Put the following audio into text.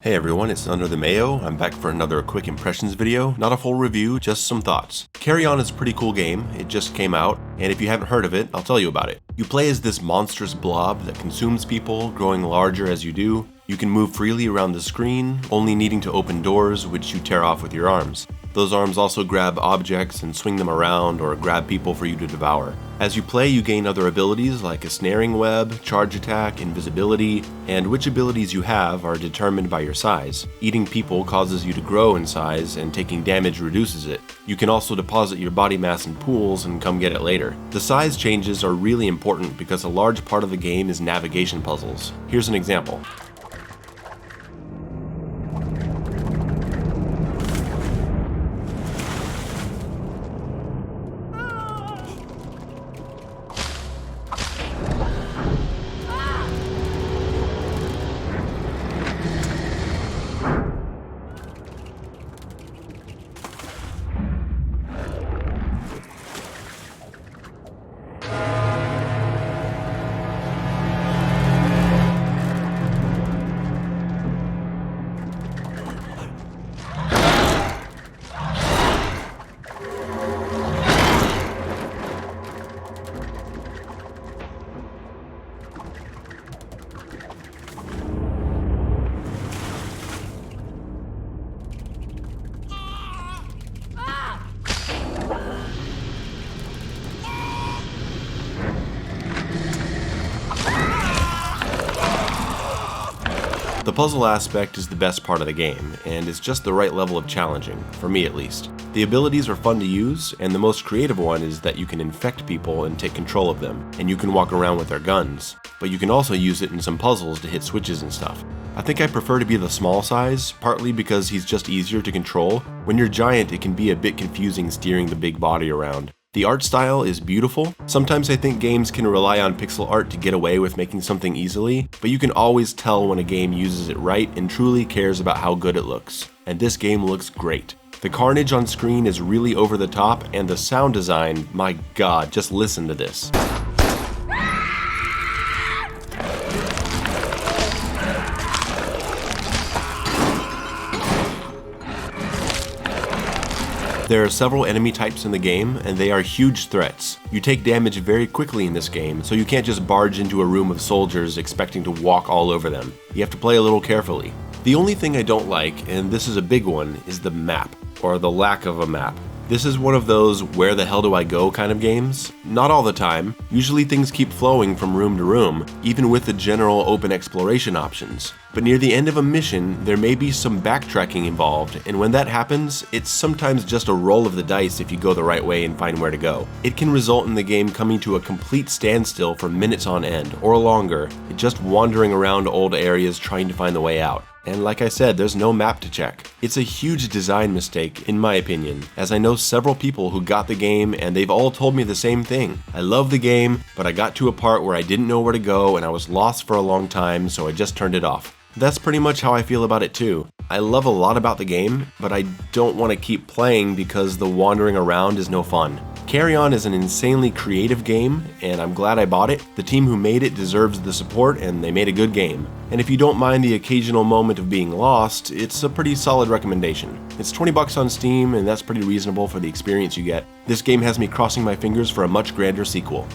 Hey everyone, it's Under the Mayo. I'm back for another quick impressions video. Not a full review, just some thoughts. Carrion is a pretty cool game. It just came out, and if you haven't heard of it, I'll tell you about it. You play as this monstrous blob that consumes people, growing larger as you do. You can move freely around the screen, only needing to open doors, which you tear off with your arms. Those arms also grab objects and swing them around or grab people for you to devour. As you play, you gain other abilities like a snaring web, charge attack, invisibility, and which abilities you have are determined by your size. Eating people causes you to grow in size, and taking damage reduces it. You can also deposit your body mass in pools and come get it later. The size changes are really important because a large part of the game is navigation puzzles. Here's an example. The puzzle aspect is the best part of the game, and it's just the right level of challenging, for me at least. The abilities are fun to use, and the most creative one is that you can infect people and take control of them, and you can walk around with their guns. But you can also use it in some puzzles to hit switches and stuff. I think I prefer to be the small size, partly because he's just easier to control. When you're giant, it can be a bit confusing steering the big body around. The art style is beautiful. Sometimes I think games can rely on pixel art to get away with making something easily, but you can always tell when a game uses it right and truly cares about how good it looks. And this game looks great. The carnage on screen is really over the top, and the sound design, my god, just listen to this. There are several enemy types in the game, and they are huge threats. You take damage very quickly in this game, so you can't just barge into a room of soldiers expecting to walk all over them. You have to play a little carefully. The only thing I don't like, and this is a big one, is the map, or the lack of a map. This is one of those where the hell do I go kind of games. Not all the time. Usually things keep flowing from room to room, even with the general open exploration options. But near the end of a mission, there may be some backtracking involved, and when that happens, it's sometimes just a roll of the dice if you go the right way and find where to go. It can result in the game coming to a complete standstill for minutes on end, or longer, just wandering around old areas trying to find the way out. And like I said, there's no map to check. It's a huge design mistake, in my opinion, as I know several people who got the game and they've all told me the same thing. I love the game, but I got to a part where I didn't know where to go and I was lost for a long time, so I just turned it off. That's pretty much how I feel about it too. I love a lot about the game, but I don't want to keep playing because the wandering around is no fun. Carrion is an insanely creative game, and I'm glad I bought it. The team who made it deserves the support, and they made a good game. And if you don't mind the occasional moment of being lost, it's a pretty solid recommendation. It's $20 on Steam, and that's pretty reasonable for the experience you get. This game has me crossing my fingers for a much grander sequel.